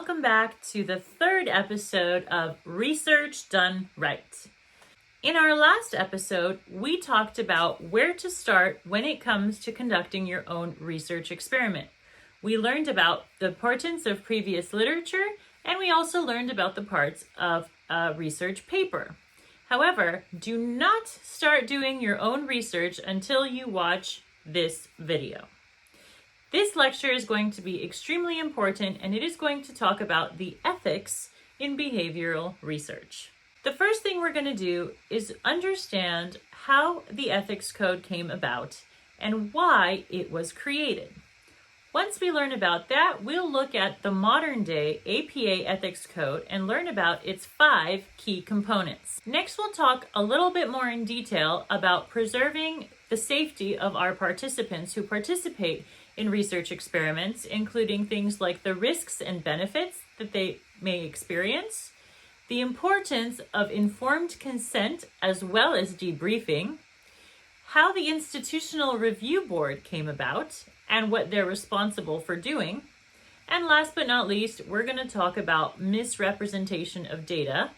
welcome back to the third episode of Research Done Right. In our last episode, we talked about where to start when it comes to conducting your own research experiment. We learned about the importance of previous literature, and we also learned about the parts of a research paper. However, do not start doing your own research until you watch this video. This lecture is going to be extremely important, and it is going to talk about the ethics in behavioral research. The first thing we're going to do is understand how the ethics code came about and why it was created. Once we learn about that, we'll look at the modern day APA ethics code and learn about its 5 key components. Next, we'll talk a little bit more in detail about preserving the safety of our participants who participate in research experiments, including things like the risks and benefits that they may experience, the importance of informed consent as well as debriefing, how the Institutional Review Board came about and what they're responsible for doing, and last but not least, we're going to talk about misrepresentation of data,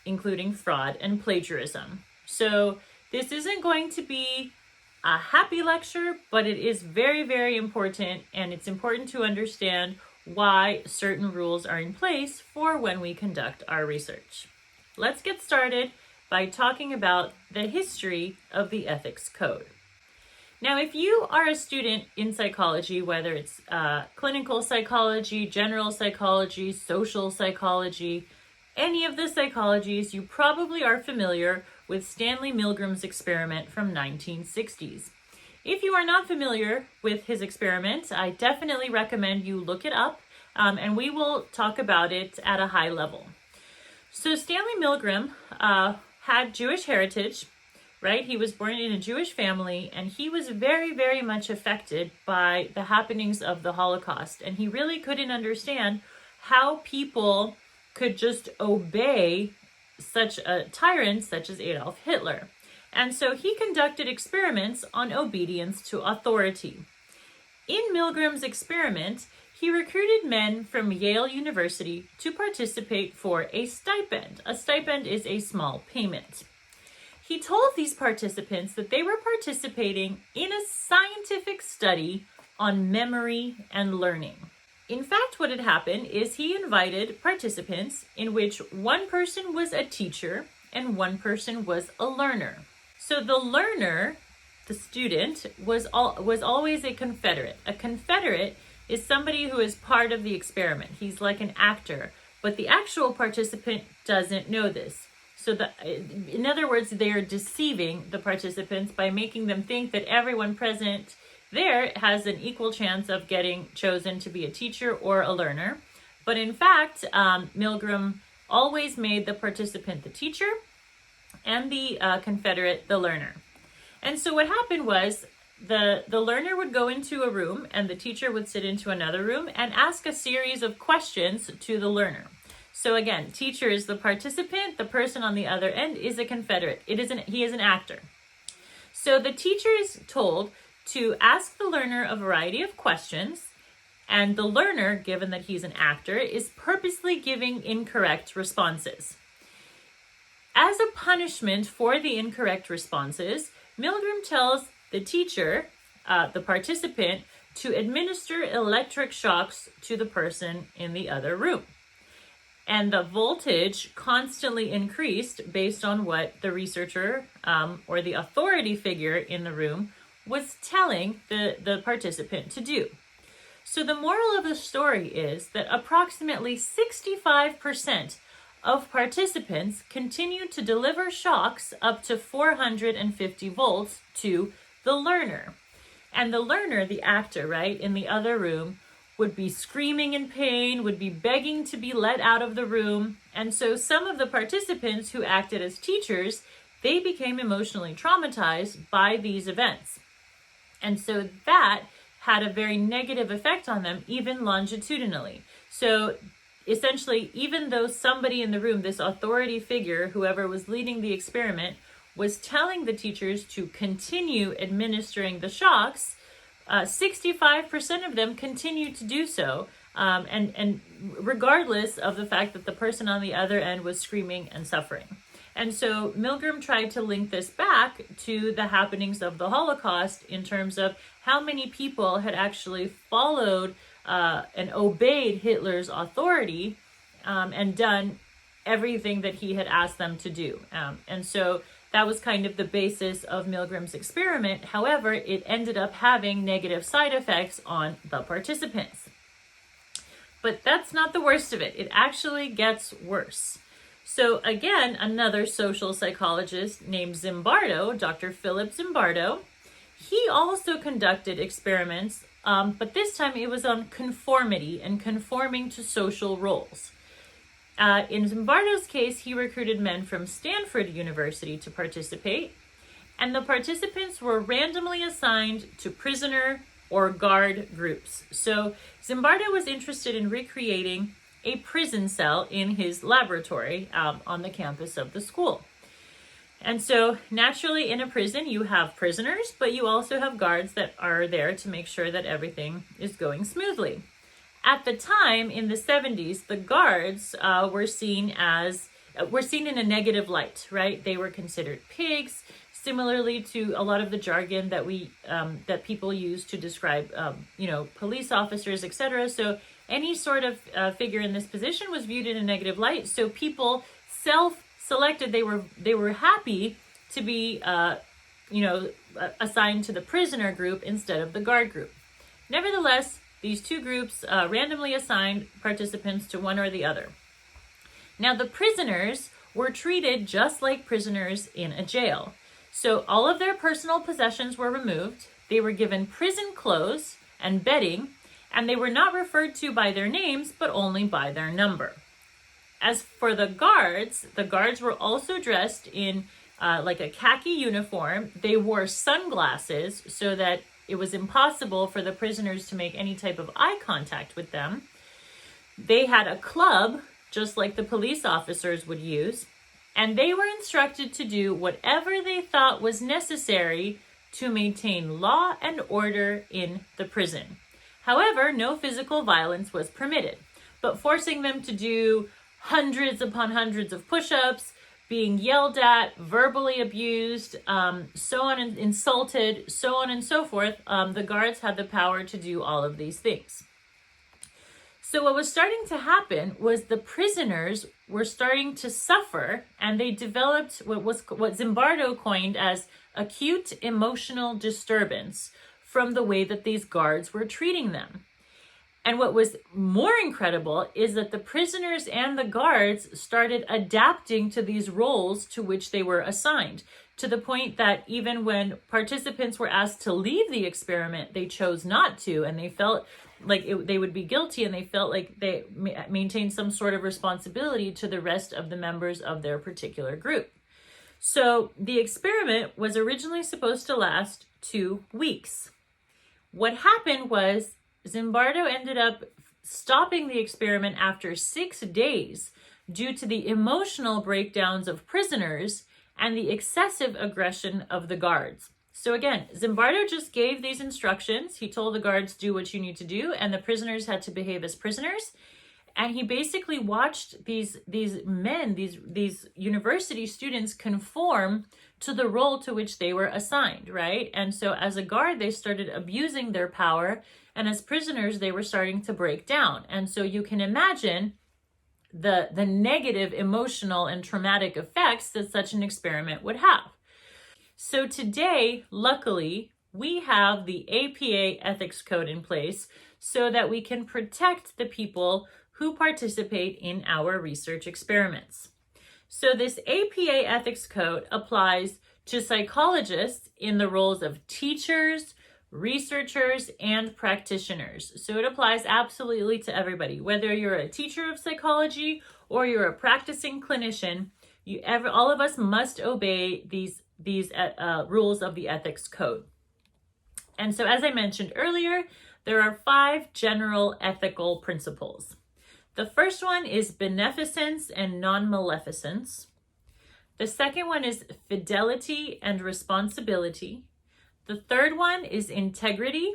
including fraud and plagiarism. So this isn't going to be a happy lecture, but it is very, very important, and it's important to understand why certain rules are in place for when we conduct our research. Let's get started by talking about the history of the ethics code. Now, if you are a student in psychology, whether it's clinical psychology, general psychology, social psychology, any of the psychologies, you probably are familiar with Stanley Milgram's experiment from 1960s. If you are not familiar with his experiment, I definitely recommend you look it up, and we will talk about it at a high level. So Stanley Milgram had Jewish heritage, right? He was born in a Jewish family, and he was very, very much affected by the happenings of the Holocaust, and he really couldn't understand how people could just obey such a tyrant such as Adolf Hitler. And so he conducted experiments on obedience to authority. In Milgram's experiment, he recruited men from Yale University to participate for a stipend. A stipend is a small payment. He told these participants that they were participating in a scientific study on memory and learning. In fact, what had happened is he invited participants in which one person was a teacher and one person was a learner. So the learner, the student, was always a Confederate. A Confederate is somebody who is part of the experiment. He's like an actor, but the actual participant doesn't know this. So in other words, they are deceiving the participants by making them think that everyone present there has an equal chance of getting chosen to be a teacher or a learner. But in fact, Milgram always made the participant the teacher and the Confederate the learner. And so what happened was the learner would go into a room and the teacher would sit into another room and ask a series of questions to the learner. So again, teacher is the participant, the person on the other end is a Confederate. He is an actor. So the teacher is told to ask the learner a variety of questions, and the learner, given that he's an actor, is purposely giving incorrect responses. As a punishment for the incorrect responses, Milgram tells the teacher, the participant, to administer electric shocks to the person in the other room. And the voltage constantly increased based on what the researcher or the authority figure in the room was telling the participant to do. So the moral of the story is that approximately 65% of participants continued to deliver shocks up to 450 volts to the learner. And the learner, the actor, right, in the other room, would be screaming in pain, would be begging to be let out of the room. And so some of the participants who acted as teachers, they became emotionally traumatized by these events. And so that had a very negative effect on them, even longitudinally. So essentially, even though somebody in the room, this authority figure, whoever was leading the experiment, was telling the teachers to continue administering the shocks, 65% of them continued to do so and regardless of the fact that the person on the other end was screaming and suffering. And so Milgram tried to link this back to the happenings of the Holocaust in terms of how many people had actually followed and obeyed Hitler's authority and done everything that he had asked them to do. And so that was kind of the basis of Milgram's experiment. However, it ended up having negative side effects on the participants. But that's not the worst of it. It actually gets worse. So again, another social psychologist named Zimbardo, Dr. Phillip Zimbardo, he also conducted experiments, but this time it was on conformity and conforming to social roles. In Zimbardo's case, he recruited men from Stanford University to participate, and the participants were randomly assigned to prisoner or guard groups. So Zimbardo was interested in recreating a prison cell in his laboratory on the campus of the school. And so naturally in a prison, you have prisoners, but you also have guards that are there to make sure that everything is going smoothly. At the time, in the 70s, the guards were seen in a negative light, right? They were considered pigs, similarly to a lot of the jargon that people use to describe, police officers, etc. So any sort of figure in this position was viewed in a negative light. So people self-selected. They were happy to be, assigned to the prisoner group instead of the guard group. Nevertheless, these two groups randomly assigned participants to one or the other. Now, the prisoners were treated just like prisoners in a jail. So all of their personal possessions were removed. They were given prison clothes and bedding, and they were not referred to by their names, but only by their number. As for the guards were also dressed in like a khaki uniform. They wore sunglasses so that it was impossible for the prisoners to make any type of eye contact with them. They had a club, just like the police officers would use, and they were instructed to do whatever they thought was necessary to maintain law and order in the prison. However, no physical violence was permitted, but forcing them to do hundreds upon hundreds of push-ups, being yelled at, verbally abused, so on and insulted, so on and so forth, the guards had the power to do all of these things. So what was starting to happen was the prisoners were starting to suffer, and they developed what Zimbardo coined as acute emotional disturbance from the way that these guards were treating them. And what was more incredible is that the prisoners and the guards started adapting to these roles to which they were assigned, to the point that even when participants were asked to leave the experiment, they chose not to, and they felt like they would be guilty, and they felt like they maintained some sort of responsibility to the rest of the members of their particular group. So the experiment was originally supposed to last 2 weeks. What happened was Zimbardo ended up stopping the experiment after 6 days due to the emotional breakdowns of prisoners and the excessive aggression of the guards. So again, Zimbardo just gave these instructions. He told the guards, do what you need to do, and the prisoners had to behave as prisoners. And he basically watched these university students conform to the role to which they were assigned, right? And so as a guard, they started abusing their power, and as prisoners, they were starting to break down. And so you can imagine the negative emotional and traumatic effects that such an experiment would have. So today, luckily, we have the APA ethics code in place so that we can protect the people who participate in our research experiments. So this APA ethics code applies to psychologists in the roles of teachers, researchers, and practitioners. So it applies absolutely to everybody, whether you're a teacher of psychology or you're a practicing clinician. All of us must obey these rules of the ethics code. And so, as I mentioned earlier, there are 5 general ethical principles. The first one is beneficence and non-maleficence. The second one is fidelity and responsibility. The third one is integrity.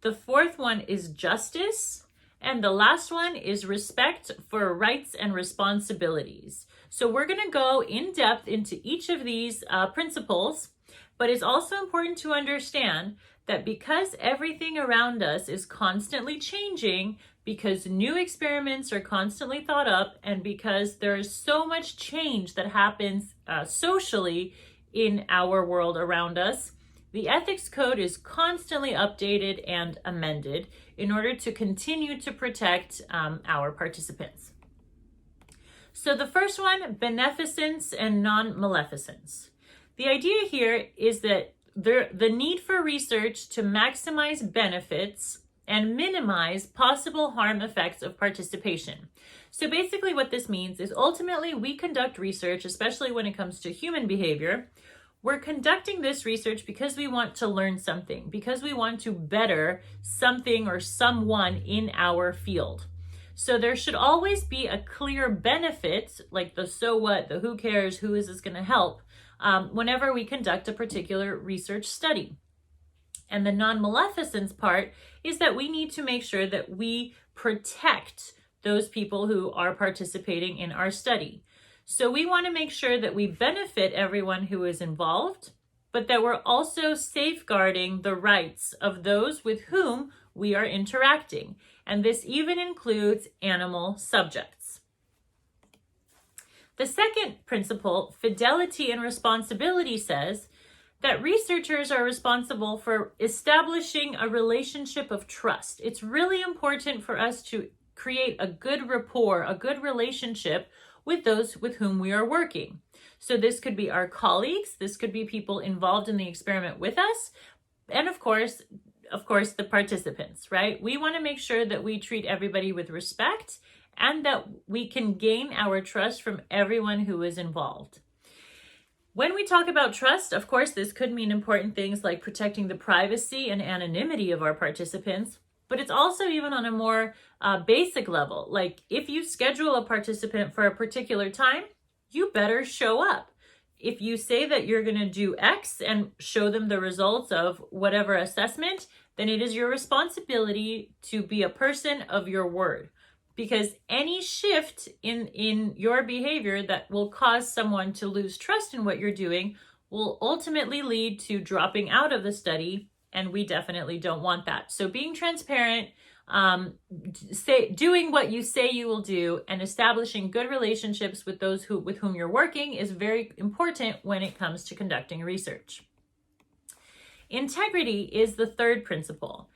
The fourth one is justice. And the last one is respect for rights and responsibilities. So we're going to go in depth into each of these principles, but it's also important to understand that because everything around us is constantly changing, because new experiments are constantly thought up, and because there is so much change that happens socially in our world around us, the ethics code is constantly updated and amended in order to continue to protect our participants. So the first one, beneficence and non-maleficence. The idea here is that the need for research to maximize benefits and minimize possible harm effects of participation. So basically what this means is ultimately we conduct research, especially when it comes to human behavior. We're conducting this research because we want to learn something, because we want to better something or someone in our field. So there should always be a clear benefit, like the so what, the who cares, who is this going to help, whenever we conduct a particular research study. And the non-maleficence part is that we need to make sure that we protect those people who are participating in our study. So we want to make sure that we benefit everyone who is involved, but that we're also safeguarding the rights of those with whom we are interacting. And this even includes animal subjects. The second principle, fidelity and responsibility, says that researchers are responsible for establishing a relationship of trust. It's really important for us to create a good rapport, a good relationship with those with whom we are working. So this could be our colleagues, this could be people involved in the experiment with us, and of course, the participants, right? We want to make sure that we treat everybody with respect and that we can gain our trust from everyone who is involved. When we talk about trust, of course, this could mean important things like protecting the privacy and anonymity of our participants, but it's also even on a more basic level. Like if you schedule a participant for a particular time, you better show up. If you say that you're going to do X and show them the results of whatever assessment, then it is your responsibility to be a person of your word. Because any shift in your behavior that will cause someone to lose trust in what you're doing will ultimately lead to dropping out of the study, and we definitely don't want that. So being transparent, doing what you say you will do, and establishing good relationships with those with whom you're working is very important when it comes to conducting research. Integrity is the third principle.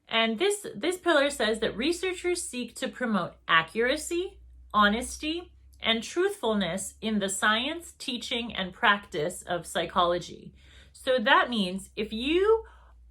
And this pillar says that researchers seek to promote accuracy, honesty, and truthfulness in the science, teaching, and practice of psychology. So that means if you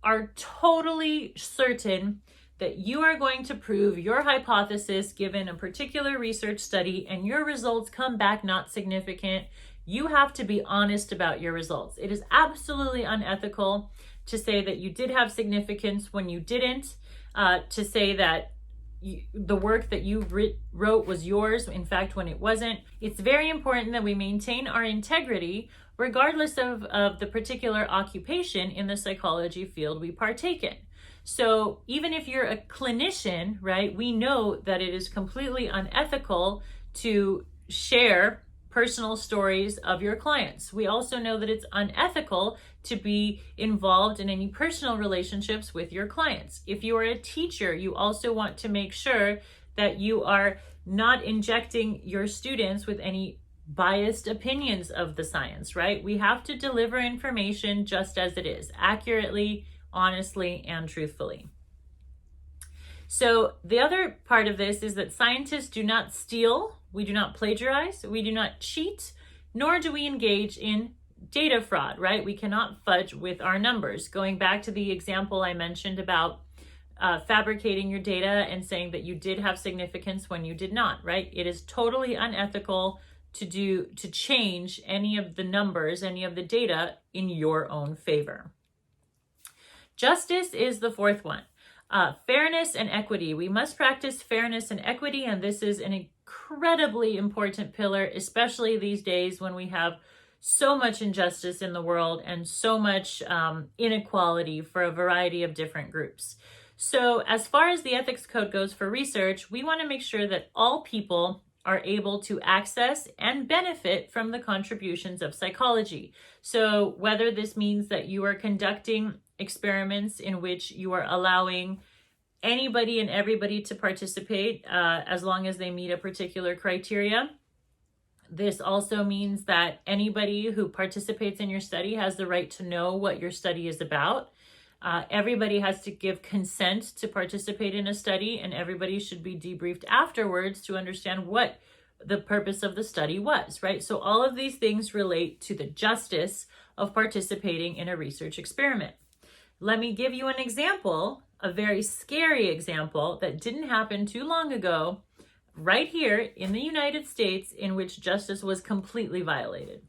are totally certain that you are going to prove your hypothesis given a particular research study and your results come back not significant, you have to be honest about your results. It is absolutely unethical to say that you did have significance when you didn't, to say that the work that you wrote was yours, in fact, when it wasn't. It's very important that we maintain our integrity regardless of the particular occupation in the psychology field we partake in. So even if you're a clinician, right, we know that it is completely unethical to share personal stories of your clients. We also know that it's unethical to be involved in any personal relationships with your clients. If you are a teacher, you also want to make sure that you are not injecting your students with any biased opinions of the science, right? We have to deliver information just as it is, accurately, honestly, and truthfully. So the other part of this is that scientists do not steal, we do not plagiarize, we do not cheat, nor do we engage in data fraud, right? We cannot fudge with our numbers. Going back to the example I mentioned about fabricating your data and saying that you did have significance when you did not, right? It is totally unethical to change any of the numbers, any of the data in your own favor. Justice is the fourth one. Fairness and equity. We must practice fairness and equity, and this is an incredibly important pillar, especially these days when we have so much injustice in the world and so much inequality for a variety of different groups. So as far as the ethics code goes for research, we want to make sure that all people are able to access and benefit from the contributions of psychology. So whether this means that you are conducting experiments in which you are allowing anybody and everybody to participate as long as they meet a particular criteria. This also means that anybody who participates in your study has the right to know what your study is about. Everybody has to give consent to participate in a study, and everybody should be debriefed afterwards to understand what the purpose of the study was, right? So all of these things relate to the justice of participating in a research experiment. Let me give you an example, a very scary example that didn't happen too long ago, right here in the United States, in which justice was completely violated.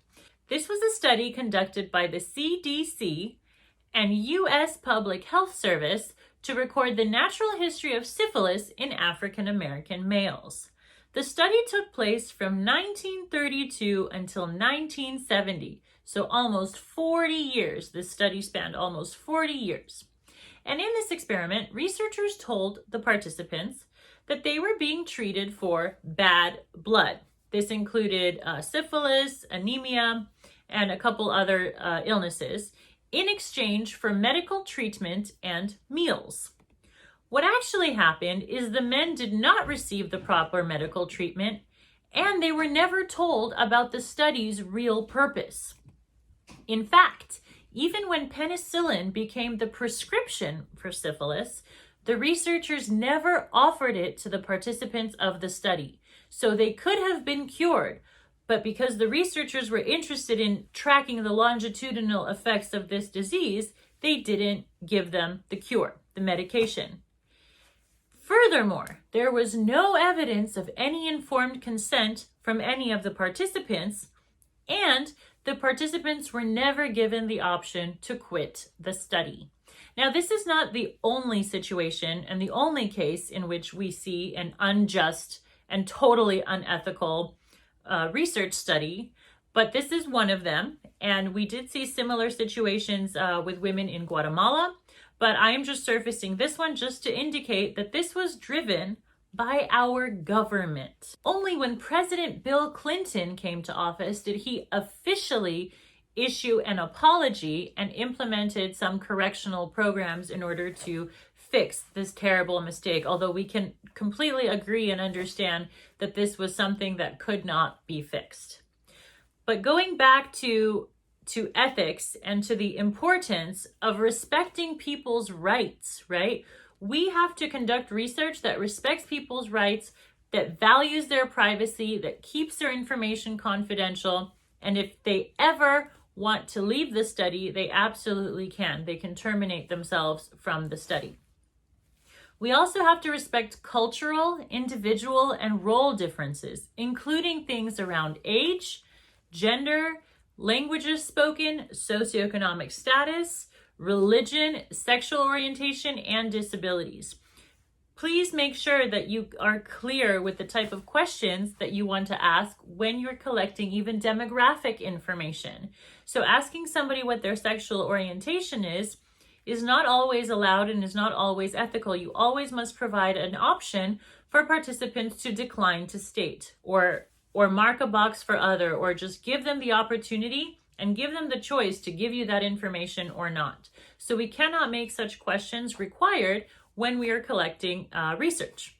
This was a study conducted by the CDC and U.S. Public Health Service to record the natural history of syphilis in African American males. The study took place from 1932 until 1970, so almost 40 years. This study spanned almost 40 years. And in this experiment, researchers told the participants that they were being treated for bad blood. This included syphilis, anemia, and a couple other illnesses in exchange for medical treatment and meals. What actually happened is the men did not receive the proper medical treatment, and they were never told about the study's real purpose. In fact, even when penicillin became the prescription for syphilis, the researchers never offered it to the participants of the study. So they could have been cured, but because the researchers were interested in tracking the longitudinal effects of this disease, they didn't give them the cure, the medication. Furthermore, there was no evidence of any informed consent from any of the participants, and the participants were never given the option to quit the study. Now, this is not the only situation and the only case in which we see an unjust and totally unethical research study, but this is one of them. And we did see similar situations with women in Guatemala, but I am just surfacing this one just to indicate that this was driven by our government. Only when President Bill Clinton came to office did he officially issue an apology and implemented some correctional programs in order to fix this terrible mistake, although we can completely agree and understand that this was something that could not be fixed. But going back to ethics and to the importance of respecting people's rights, right? We have to conduct research that respects people's rights, that values their privacy, that keeps their information confidential. And if they ever want to leave the study, they absolutely can. They can terminate themselves from the study. We also have to respect cultural, individual, and role differences, including things around age, gender, languages spoken, socioeconomic status, religion, sexual orientation, and disabilities. Please make sure that you are clear with the type of questions that you want to ask when you're collecting even demographic information. So asking somebody what their sexual orientation is not always allowed and is not always ethical. You always must provide an option for participants to decline to state or mark a box for other, or just give them the opportunity and give them the choice to give you that information or not. So we cannot make such questions required when we are collecting research.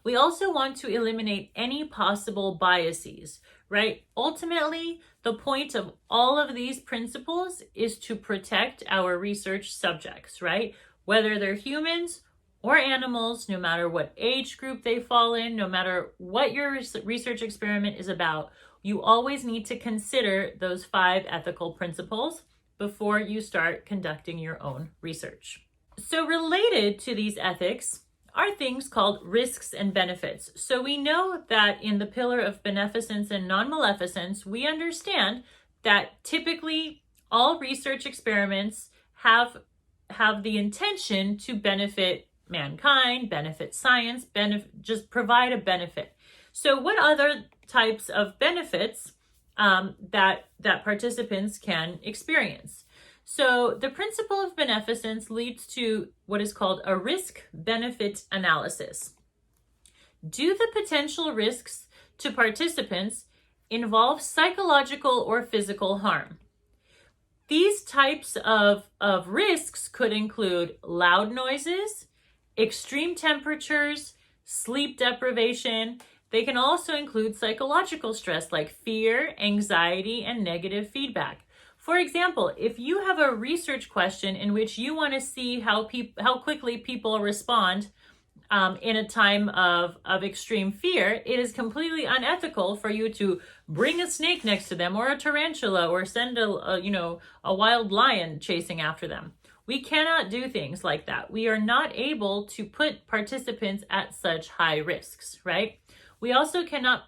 We also want to eliminate any possible biases, right? Ultimately, the point of all of these principles is to protect our research subjects, right? Whether they're humans or animals, no matter what age group they fall in, no matter what your research experiment is about, you always need to consider those 5 ethical principles before you start conducting your own research. So related to these ethics are things called risks and benefits. So we know that in the pillar of beneficence and non-maleficence, we understand that typically all research experiments have the intention to benefit mankind, benefit science, just provide a benefit. So what other types of benefits that participants can experience? So the principle of beneficence leads to what is called a risk-benefit analysis. Do the potential risks to participants involve psychological or physical harm? These types of risks could include loud noises, extreme temperatures, sleep deprivation. They can also include psychological stress like fear, anxiety, and negative feedback. For example, if you have a research question in which you want to see how quickly people respond in a time of extreme fear, it is completely unethical for you to bring a snake next to them or a tarantula or send a wild lion chasing after them. We cannot do things like that. We are not able to put participants at such high risks, right? We also cannot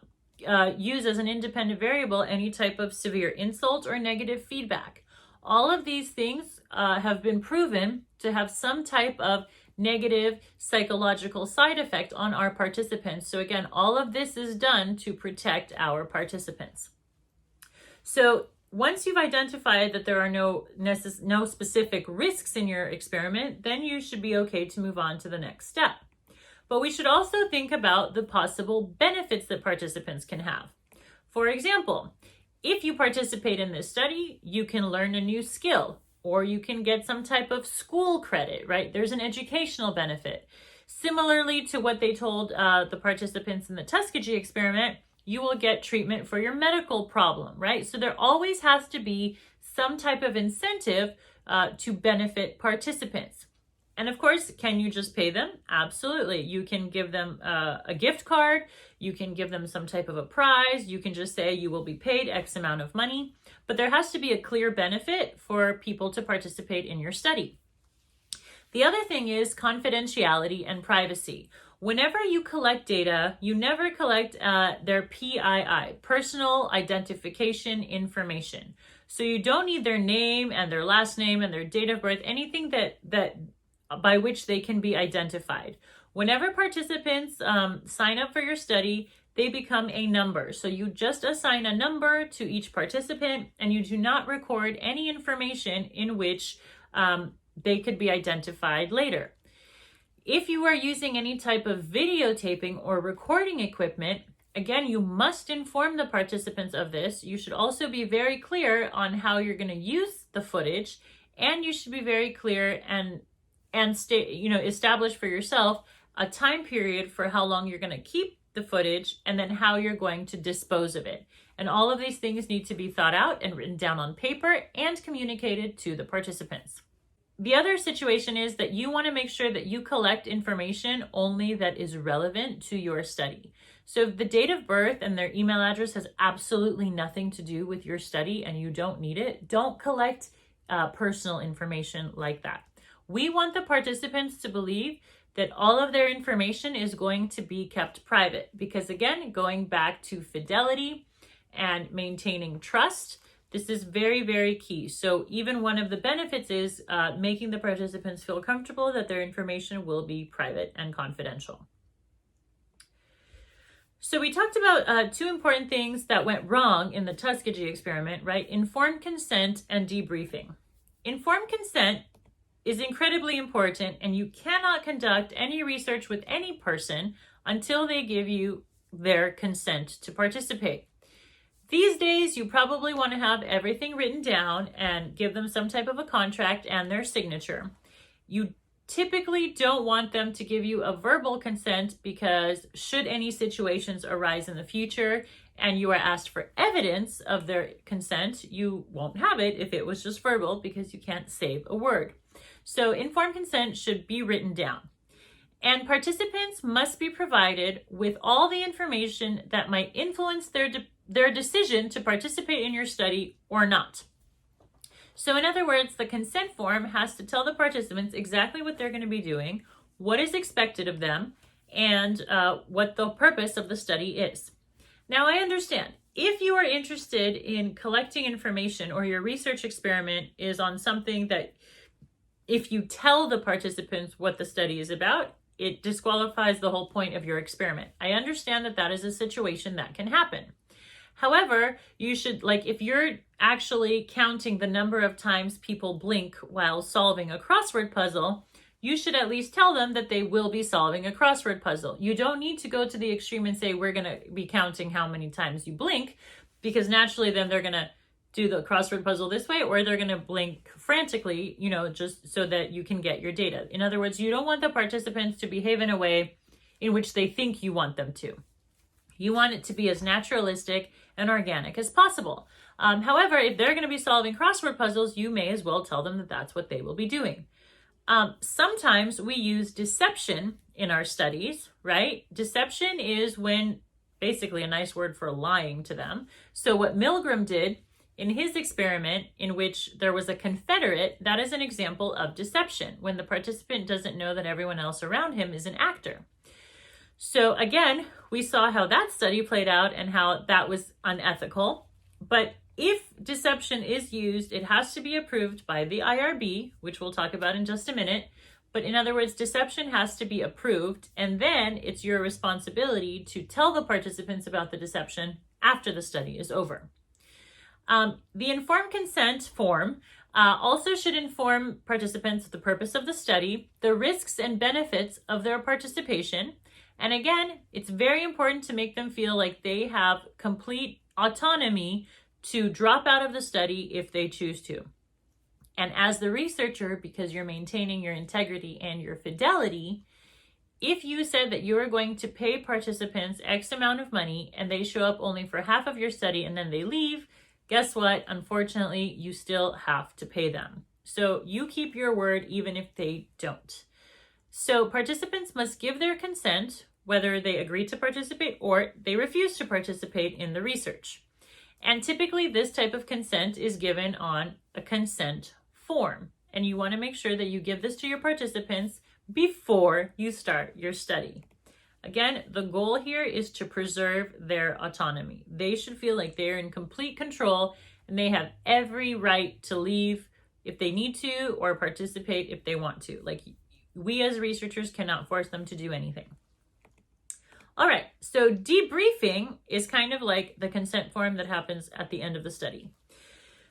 use as an independent variable any type of severe insult or negative feedback. All of these things have been proven to have some type of negative psychological side effect on our participants. So again, all of this is done to protect our participants. So once you've identified that there are no specific risks in your experiment, then you should be okay to move on to the next step. But we should also think about the possible benefits that participants can have. For example, if you participate in this study, you can learn a new skill, or you can get some type of school credit, right? There's an educational benefit. Similarly to what they told the participants in the Tuskegee experiment, you will get treatment for your medical problem, right? So there always has to be some type of incentive to benefit participants. And of course, can you just pay them? Absolutely. You can give them a gift card. You can give them some type of a prize. You can just say you will be paid X amount of money. But there has to be a clear benefit for people to participate in your study. The other thing is confidentiality and privacy. Whenever you collect data, you never collect their PII, personal identification information. So you don't need their name and their last name and their date of birth, anything that by which they can be identified. Whenever participants sign up for your study, they become a number. So you just assign a number to each participant, and you do not record any information in which they could be identified later. If you are using any type of videotaping or recording equipment, again, you must inform the participants of this. You should also be very clear on how you're going to use the footage, and you should be very clear and establish for yourself a time period for how long you're going to keep the footage and then how you're going to dispose of it. And all of these things need to be thought out and written down on paper and communicated to the participants. The other situation is that you want to make sure that you collect information only that is relevant to your study. So if the date of birth and their email address has absolutely nothing to do with your study and you don't need it, don't collect personal information like that. We want the participants to believe that all of their information is going to be kept private because, again, going back to fidelity and maintaining trust, this is very, very key. So even one of the benefits is making the participants feel comfortable that their information will be private and confidential. So we talked about two important things that went wrong in the Tuskegee experiment, right? Informed consent and debriefing. Informed consent is incredibly important, and you cannot conduct any research with any person until they give you their consent to participate. These days, you probably want to have everything written down and give them some type of a contract and their signature. You typically don't want them to give you a verbal consent because should any situations arise in the future and you are asked for evidence of their consent, you won't have it if it was just verbal because you can't save a word. So informed consent should be written down. And participants must be provided with all the information that might influence their decision to participate in your study or not. So in other words, the consent form has to tell the participants exactly what they're going to be doing, what is expected of them, and what the purpose of the study is. Now, I understand if you are interested in collecting information or your research experiment is on something that if you tell the participants what the study is about, it disqualifies the whole point of your experiment. I understand that that is a situation that can happen. However, you should, if you're actually counting the number of times people blink while solving a crossword puzzle, you should at least tell them that they will be solving a crossword puzzle. You don't need to go to the extreme and say, we're going to be counting how many times you blink, because naturally then they're going to do the crossword puzzle this way, or they're going to blink frantically, just so that you can get your data. In other words, you don't want the participants to behave in a way in which they think you want them to. You want it to be as naturalistic and organic as possible. However, if they're going to be solving crossword puzzles, you may as well tell them that that's what they will be doing. Sometimes we use deception in our studies, right? Deception is when basically a nice word for lying to them. So what Milgram did in his experiment, in which there was a confederate, that is an example of deception, when the participant doesn't know that everyone else around him is an actor. So again, we saw how that study played out and how that was unethical. But if deception is used, it has to be approved by the IRB, which we'll talk about in just a minute. But in other words, deception has to be approved, and then it's your responsibility to tell the participants about the deception after the study is over. The informed consent form also should inform participants of the purpose of the study, the risks and benefits of their participation. And again, it's very important to make them feel like they have complete autonomy to drop out of the study if they choose to. And as the researcher, because you're maintaining your integrity and your fidelity, if you said that you are going to pay participants X amount of money and they show up only for half of your study and then they leave, guess what? Unfortunately, you still have to pay them. So you keep your word even if they don't. So participants must give their consent, whether they agree to participate or they refuse to participate in the research. And typically this type of consent is given on a consent form. And you want to make sure that you give this to your participants before you start your study. Again, the goal here is to preserve their autonomy. They should feel like they're in complete control and they have every right to leave if they need to or participate if they want to. Like, we as researchers cannot force them to do anything. All right, so debriefing is kind of like the consent form that happens at the end of the study.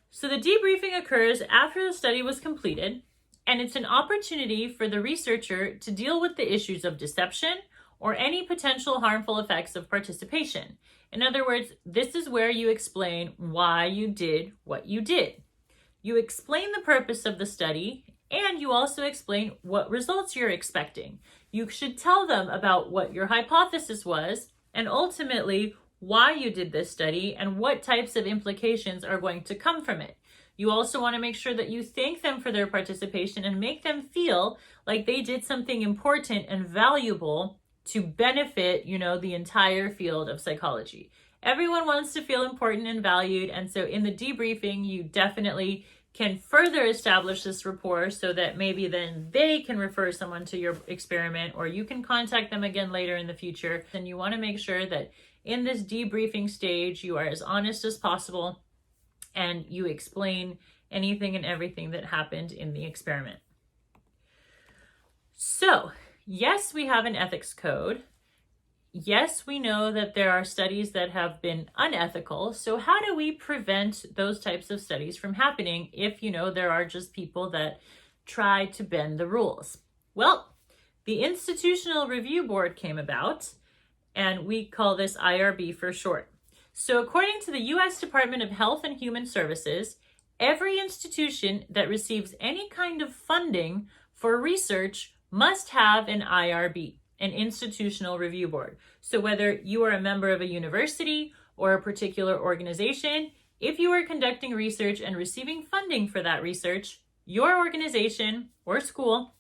So the debriefing occurs after the study was completed, and it's an opportunity for the researcher to deal with the issues of deception or any potential harmful effects of participation. In other words, this is where you explain why you did what you did. You explain the purpose of the study, and you also explain what results you're expecting. You should tell them about what your hypothesis was and ultimately why you did this study and what types of implications are going to come from it. You also want to make sure that you thank them for their participation and make them feel like they did something important and valuable to benefit, the entire field of psychology. Everyone wants to feel important and valued, and so in the debriefing, you definitely can further establish this rapport so that maybe then they can refer someone to your experiment, or you can contact them again later in the future. And you want to make sure that in this debriefing stage, you are as honest as possible and you explain anything and everything that happened in the experiment. So, yes, we have an ethics code. Yes, we know that there are studies that have been unethical. So how do we prevent those types of studies from happening if, there are just people that try to bend the rules? Well, the Institutional Review Board came about, and we call this IRB for short. So according to the U.S. Department of Health and Human Services, every institution that receives any kind of funding for research must have an IRB, an Institutional Review Board. So whether you are a member of a university or a particular organization, if you are conducting research and receiving funding for that research, your organization or school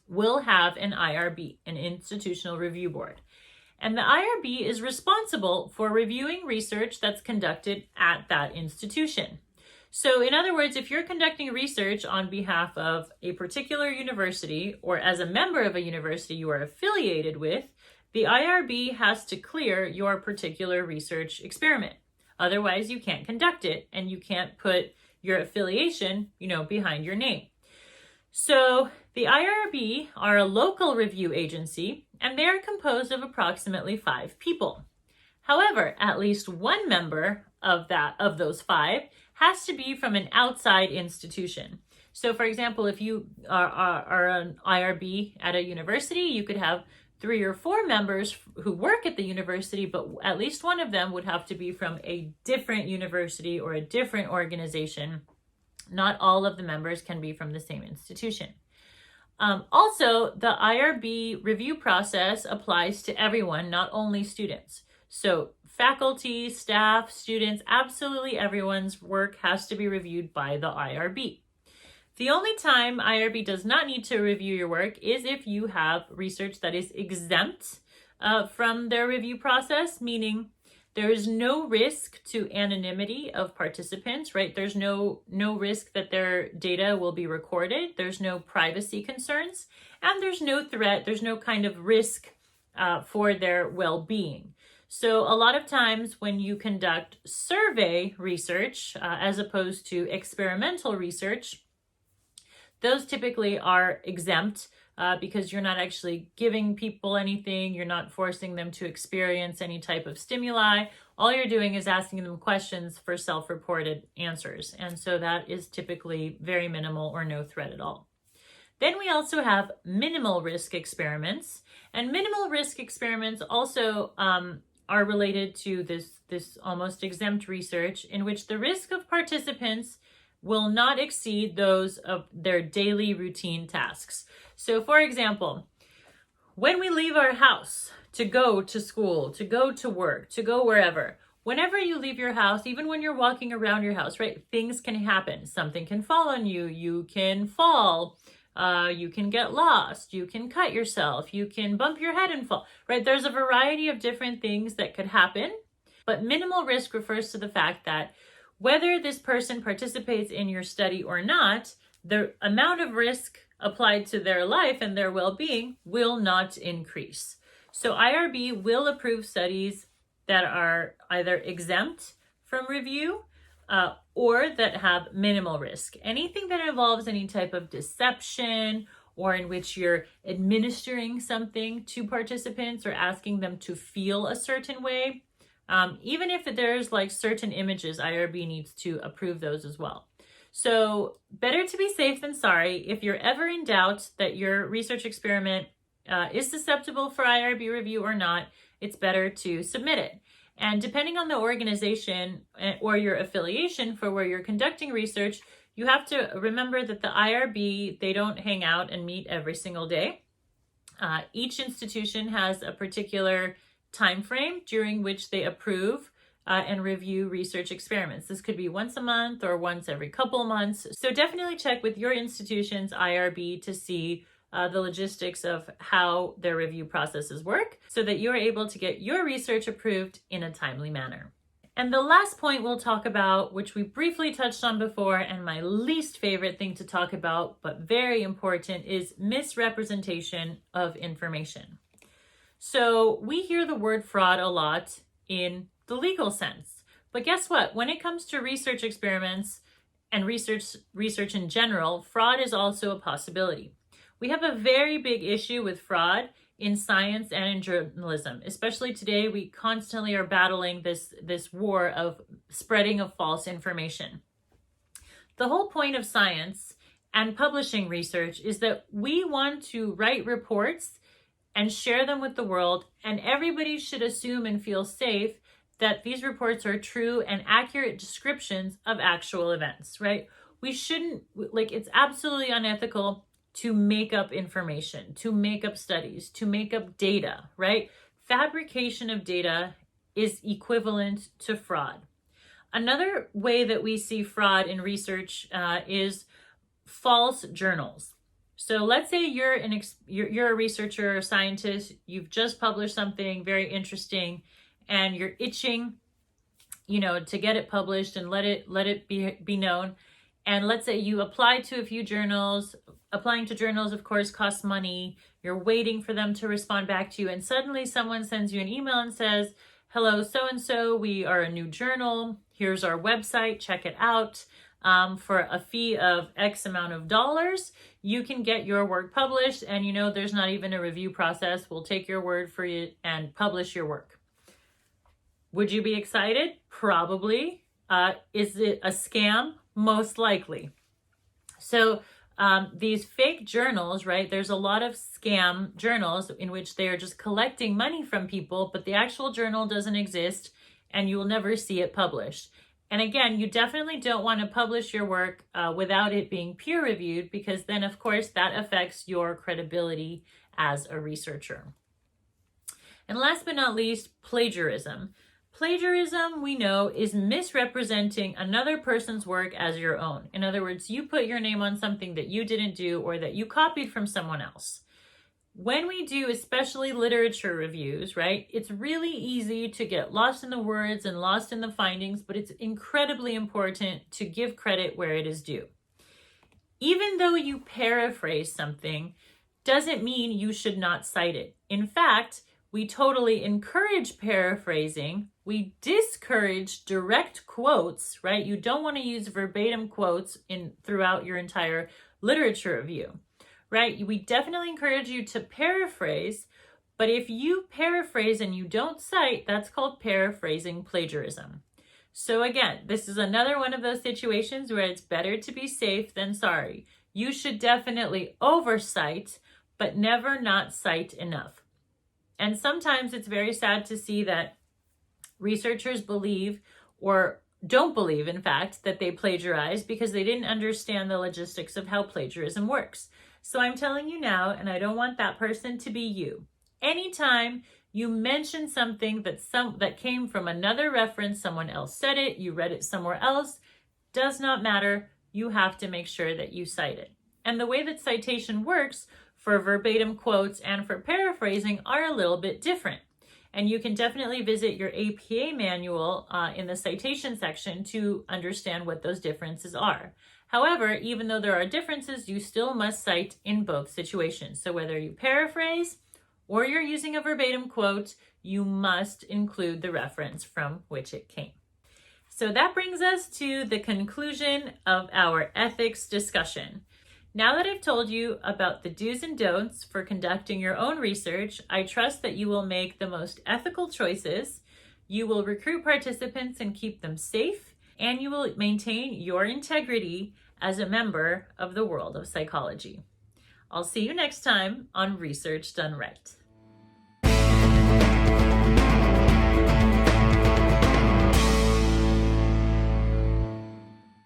will have an IRB, an Institutional Review Board. And the IRB is responsible for reviewing research that's conducted at that institution. So in other words, if you're conducting research on behalf of a particular university or as a member of a university you are affiliated with, the IRB has to clear your particular research experiment. Otherwise, you can't conduct it and you can't put your affiliation, behind your name. So the IRB are a local review agency and they are composed of approximately 5 people. However, at least one member of those 5 has to be from an outside institution. So for example, if you are an IRB at a university, you could have 3 or 4 members who work at the university, but at least one of them would have to be from a different university or a different organization. Not all of the members can be from the same institution. Also, the IRB review process applies to everyone, not only students. So faculty, staff, students, absolutely everyone's work has to be reviewed by the IRB. The only time IRB does not need to review your work is if you have research that is exempt from their review process, meaning there is no risk to anonymity of participants, right? There's no risk that their data will be recorded. There's no privacy concerns, and there's no threat. There's no kind of risk for their well-being. So a lot of times when you conduct survey research, as opposed to experimental research, those typically are exempt because you're not actually giving people anything. You're not forcing them to experience any type of stimuli. All you're doing is asking them questions for self-reported answers. And so that is typically very minimal or no threat at all. Then we also have minimal risk experiments. And minimal risk experiments also are related to this almost exempt research in which the risk of participants will not exceed those of their daily routine tasks. So for example, when we leave our house to go to school, to go to work, to go wherever, whenever you leave your house, even when you're walking around your house, right, things can happen. Something can fall on you, you can fall, you can get lost, you can cut yourself, you can bump your head and fall, right? There's a variety of different things that could happen, but minimal risk refers to the fact that whether this person participates in your study or not, the amount of risk applied to their life and their well-being will not increase. So IRB will approve studies that are either exempt from review or that have minimal risk. Anything that involves any type of deception or in which you're administering something to participants or asking them to feel a certain way, even if there's like certain images, IRB needs to approve those as well. So better to be safe than sorry. If you're ever in doubt that your research experiment is susceptible for IRB review or not, it's better to submit it. And depending on the organization or your affiliation for where you're conducting research, you have to remember that the IRB, they don't hang out and meet every single day. Each institution has a particular time frame during which they approve and review research experiments. This could be once a month or once every couple months. So definitely check with your institution's IRB to see the logistics of how their review processes work so that you're able to get your research approved in a timely manner. And the last point we'll talk about, which we briefly touched on before, and my least favorite thing to talk about, but very important, is misrepresentation of information. So we hear the word fraud a lot in the legal sense, but guess what? When it comes to research experiments and research in general, fraud is also a possibility. We have a very big issue with fraud in science and in journalism. Especially today, we constantly are battling this war of spreading of false information. The whole point of science and publishing research is that we want to write reports and share them with the world, and everybody should assume and feel safe that these reports are true and accurate descriptions of actual events, right? We shouldn't, it's absolutely unethical to make up information, to make up studies, to make up data, right? Fabrication of data is equivalent to fraud. Another way that we see fraud in research is false journals. So let's say you're a researcher or scientist, you've just published something very interesting and you're itching, to get it published and let it be known. And let's say you apply to a few journals. Applying to journals, of course, costs money. You're waiting for them to respond back to you. And suddenly someone sends you an email and says, hello, so-and-so, we are a new journal. Here's our website, check it out. For a fee of X amount of dollars, you can get your work published, and there's not even a review process. We'll take your word for it and publish your work. Would you be excited? Probably. Is it a scam? Most likely. So these fake journals, right? There's a lot of scam journals in which they are just collecting money from people, but the actual journal doesn't exist and you will never see it published. And again, you definitely don't want to publish your work without it being peer reviewed, because then, of course, that affects your credibility as a researcher. And last but not least, plagiarism. Plagiarism, we know, is misrepresenting another person's work as your own. In other words, you put your name on something that you didn't do or that you copied from someone else. When we do especially literature reviews, right, it's really easy to get lost in the words and lost in the findings, but it's incredibly important to give credit where it is due. Even though you paraphrase something, doesn't mean you should not cite it. In fact, we totally encourage paraphrasing. We discourage direct quotes, right? You don't want to use verbatim quotes throughout your entire literature review, right? We definitely encourage you to paraphrase, but if you paraphrase and you don't cite, that's called paraphrasing plagiarism. So again, this is another one of those situations where it's better to be safe than sorry. You should definitely oversight, but never not cite enough. And sometimes it's very sad to see that researchers believe, or don't believe, in fact, that they plagiarize because they didn't understand the logistics of how plagiarism works. So I'm telling you now, and I don't want that person to be you. Anytime you mention something that came from another reference, someone else said it, you read it somewhere else, does not matter. You have to make sure that you cite it. And the way that citation works for verbatim quotes and for paraphrasing are a little bit different. And you can definitely visit your APA manual in the citation section to understand what those differences are. However, even though there are differences, you still must cite in both situations. So whether you paraphrase or you're using a verbatim quote, you must include the reference from which it came. So that brings us to the conclusion of our ethics discussion. Now that I've told you about the do's and don'ts for conducting your own research, I trust that you will make the most ethical choices, you will recruit participants and keep them safe, and you will maintain your integrity as a member of the world of psychology. I'll see you next time on Research Done Right.